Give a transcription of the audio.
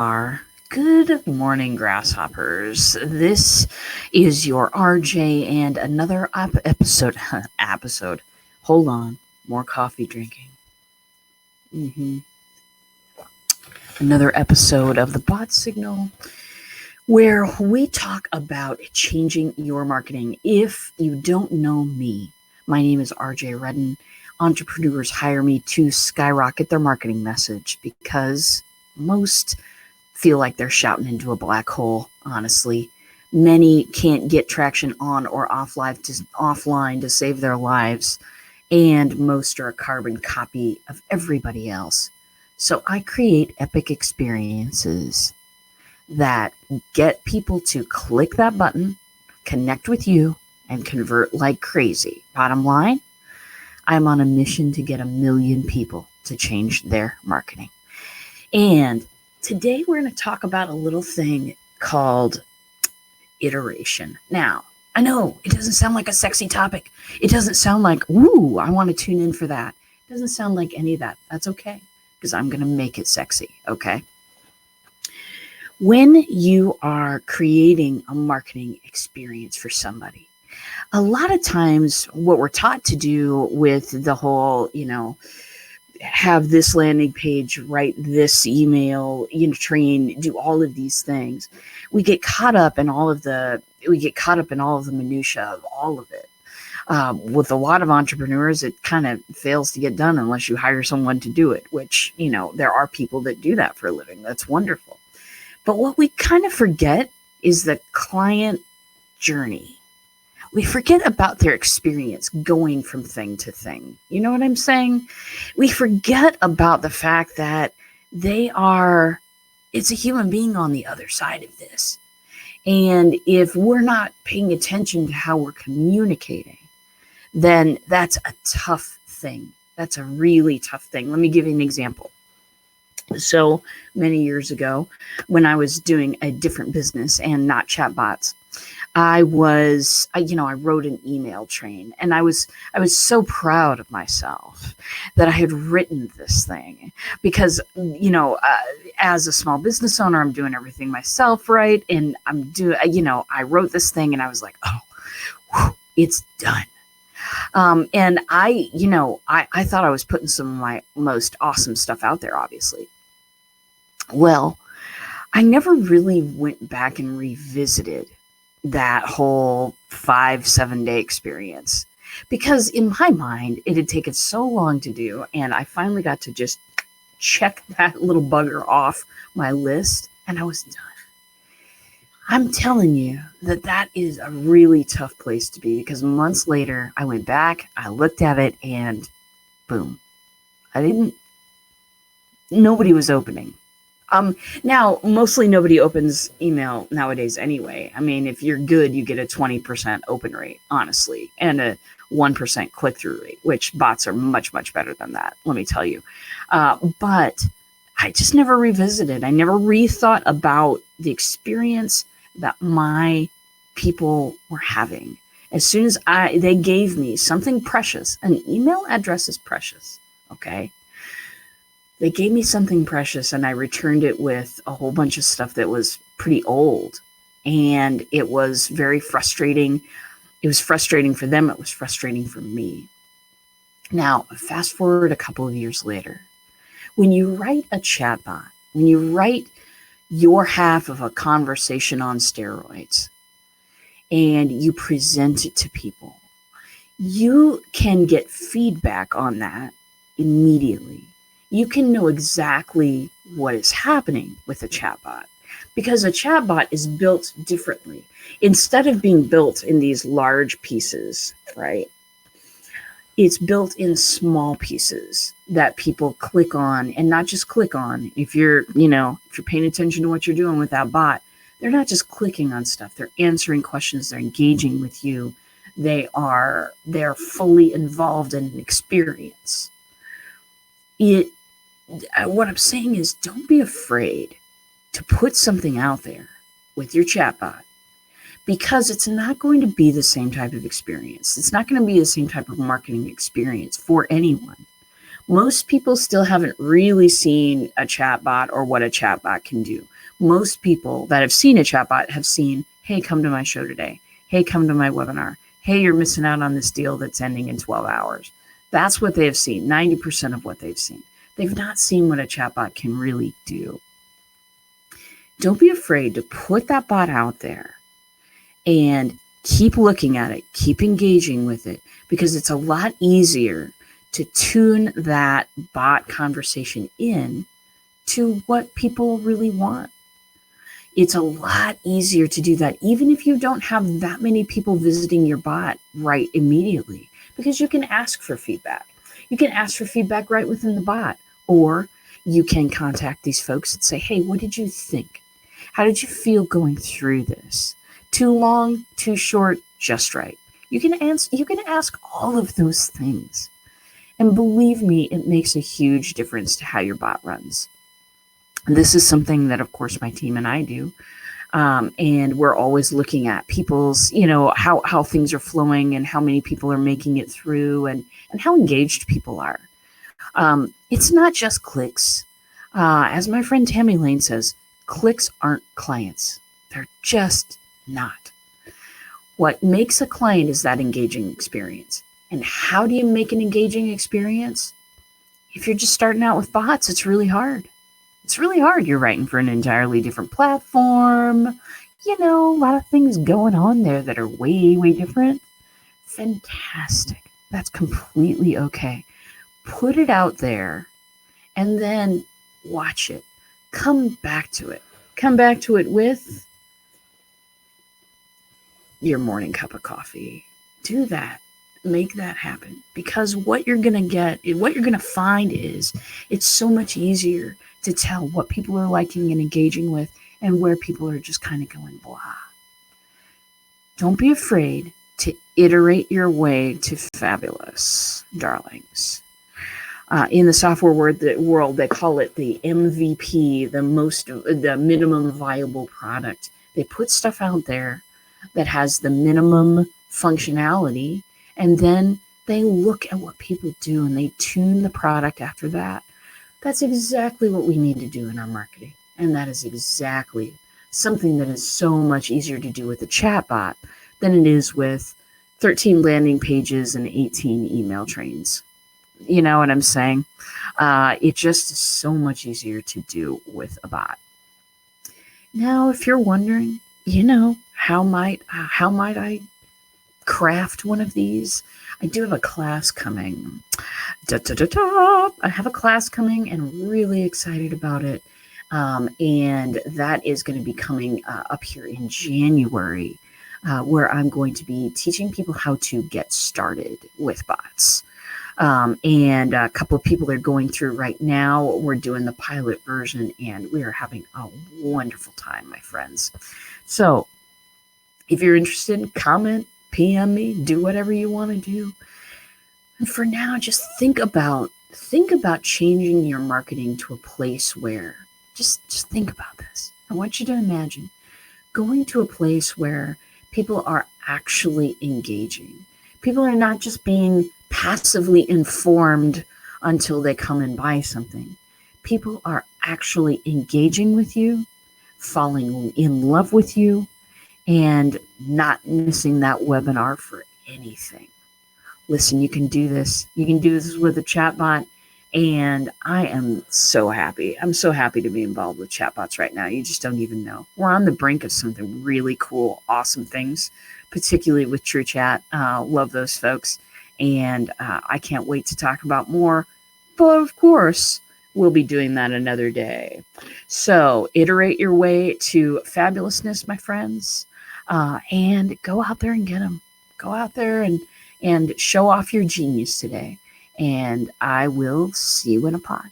are. Good morning, grasshoppers. This is your RJ and another episode. Hold on, more coffee drinking. hmm Another episode of the Bot Signal, where we talk about changing your marketing. If you don't know me, my name is RJ Redden. Entrepreneurs hire me to skyrocket their marketing message because most feel like they're shouting into a black hole, honestly. Many can't get traction on or offline to save their lives, and most are a carbon copy of everybody else. So I create epic experiences that get people to click that button, connect with you, and convert like crazy. Bottom line, I'm on a mission to get 1 million people to change their marketing. And today we're going to talk about a little thing called iteration. Now, I know it doesn't sound like a sexy topic. It doesn't sound like, ooh, I want to tune in for that. It doesn't sound like any of that. That's okay, because I'm going to make it sexy, okay? When you are creating a marketing experience for somebody, a lot of times what we're taught to do with the whole, have this landing page, write this email, train, do all of these things. We get caught up in all of the minutia of all of it. With a lot of entrepreneurs, it kind of fails to get done unless you hire someone to do it, which, there are people that do that for a living. That's wonderful. But what we kind of forget is the client journey. We forget about their experience going from thing to thing. You know what I'm saying? We forget about the fact that it's a human being on the other side of this. And if we're not paying attention to how we're communicating, then that's a tough thing. That's a really tough thing. Let me give you an example. So many years ago, when I was doing a different business and not chatbots, I wrote an email train, and I was so proud of myself that I had written this thing because, as a small business owner, I'm doing everything myself, right? And I wrote this thing and I was like, oh, whew, it's done. And I thought I was putting some of my most awesome stuff out there, obviously. Well, I never really went back and revisited that whole 5-7 day experience because in my mind it had taken so long to do, and I finally got to just check that little bugger off my list and I was done. I'm telling you that is a really tough place to be, because months later I went back, I looked at it, and boom, nobody was opening. Now, mostly nobody opens email nowadays anyway. I mean, if you're good, you get a 20% open rate, honestly, and a 1% click-through rate, which bots are much, much better than that, let me tell you. But I just never revisited. I never rethought about the experience that my people were having. As soon as they gave me something precious, an email address is precious, okay? They gave me something precious and I returned it with a whole bunch of stuff that was pretty old. And it was very frustrating. It was frustrating for them. It was frustrating for me. Now, fast forward a couple of years later. When you write a chatbot, when you write your half of a conversation on steroids and you present it to people, you can get feedback on that immediately. You can know exactly what is happening with a chatbot, because a chatbot is built differently. Instead of being built in these large pieces, right? It's built in small pieces that people click on, and not just click on. If you're paying attention to what you're doing with that bot, they're not just clicking on stuff. They're answering questions. They're engaging with you. They're fully involved in an experience. What I'm saying is, don't be afraid to put something out there with your chatbot, because it's not going to be the same type of experience. It's not going to be the same type of marketing experience for anyone. Most people still haven't really seen a chatbot or what a chatbot can do. Most people that have seen a chatbot have seen, hey, come to my show today. Hey, come to my webinar. Hey, you're missing out on this deal that's ending in 12 hours. That's what they have seen, 90% of what they've seen. They've not seen what a chatbot can really do. Don't be afraid to put that bot out there and keep looking at it, keep engaging with it, because it's a lot easier to tune that bot conversation in to what people really want. It's a lot easier to do that, even if you don't have that many people visiting your bot right immediately, because you can ask for feedback. You can ask for feedback right within the bot, or you can contact these folks and say, hey, what did you think? How did you feel going through this? Too long, too short, just right. You can ask all of those things. And believe me, it makes a huge difference to how your bot runs. This is something that, of course, my team and I do. And we're always looking at people's, how things are flowing and how many people are making it through and how engaged people are. It's not just clicks. As my friend Tammy Lane says, clicks aren't clients. They're just not. What makes a client is that engaging experience. And how do you make an engaging experience? If you're just starting out with bots, it's really hard. It's really hard. You're writing for an entirely different platform. A lot of things going on there that are way, way different. Fantastic. That's completely okay. Put it out there and then watch it. Come back to it. Come back to it with your morning cup of coffee. Do that. Make that happen, because what you're going to find is it's so much easier to tell what people are liking and engaging with and where people are just kind of going blah. Don't be afraid to iterate your way to fabulous, darlings. In the software world, they call it the MVP, the minimum viable product. They put stuff out there that has the minimum functionality, and then they look at what people do and they tune the product after that. That's exactly what we need to do in our marketing. And that is exactly something that is so much easier to do with a chatbot than it is with 13 landing pages and 18 email trains. You know what I'm saying? It just is so much easier to do with a bot. Now, if you're wondering, how might I craft one of these? I do have a class coming. I have a class coming and I'm really excited about it. And that is going to be coming up here in January, where I'm going to be teaching people how to get started with bots. And a couple of people are going through right now. We're doing the pilot version and we are having a wonderful time, my friends. So if you're interested, comment, PM me, do whatever you want to do. And for now, just think about changing your marketing to a place where, just think about this. I want you to imagine going to a place where people are actually engaging. People are not just being passively informed until they come and buy something. People are actually engaging with you, falling in love with you, and not missing that webinar for anything. Listen, you can do this. You can do this with a chatbot, and I am so happy. I'm so happy to be involved with chatbots right now. You just don't even know. We're on the brink of something really cool, awesome things, particularly with TrueChat. Love those folks, and I can't wait to talk about more. But of course, we'll be doing that another day. So iterate your way to fabulousness, my friends, and go out there and get them. Go out there and show off your genius today. And I will see you in a pod.